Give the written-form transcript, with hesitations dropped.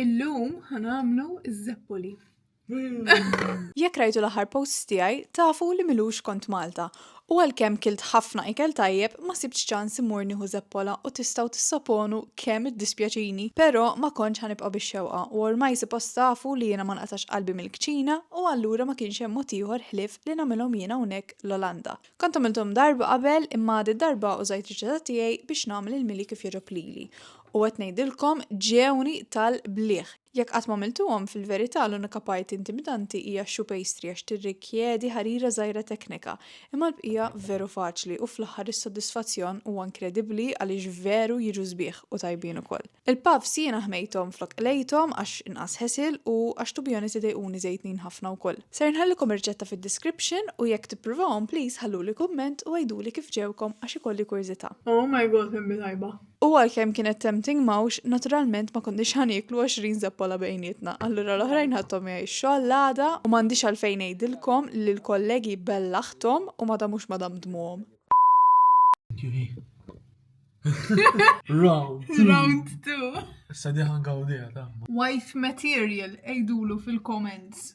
Illum ħanamlu iż-Zeppoli. Jekk rajtu l-aħħar posts tiegħi, tafu li milux kont Malta. U għalkemm kilt ħafna ikel tajjeb, ma sibx ċans immur nieħu Zeppola u tistgħu tissaponu kemm iddispjaċini, però ma kontx ħanibqa' bix-xewqa u ormai suppost tafu li jiena ma nqatax qalbi mill-kċina u allura ma kienx hemm mod ieħor ħlief li nagħmilhom jiena hawnhekk l-Olanda. Kont għamilthom darba qabel imma darba użajt riċetta tiegħi biex nagħmel il-mili kif jogħġob lili. U qed ngħidilkom ġewni tal-bliħ. Jekk qatt ma għamiltuhom fil-verità l-unika parti intimidanti hija x-choux pastry għax tirrikjedi ħarira żgħira teknika, imma l-bqija veru faċli u fl-aħħar is-sodisfazzjon huwa inkredibbli għaliex veru jiġu sbieħ u tajbin ukoll. Il-puffs jiena ħmejthom flok qlejthom għax inqas ħesil u għax to be honest idejquni żejtnin ħafna wkoll. Ser nħallikom ir-riċetta fid-description u jekk tippruvawhom please ħalluli kumment u għajduli kif ġewkom għax ikolli kurżità. Oh my god, kemm tajba. U għalkemm kienet tempting mawx, naturalment ma konniex ħaniklu 20 zeppola bejnietna. Allura l-oħrajn ħadtom jgħaj xogħol u m'għandix għalfejn ngħidilkom li l-kollegi bellaħtom u ma damux ma damdmuhom. Round 2. Issa diħan gawdija ta' Wife material ejdulu fil-comments.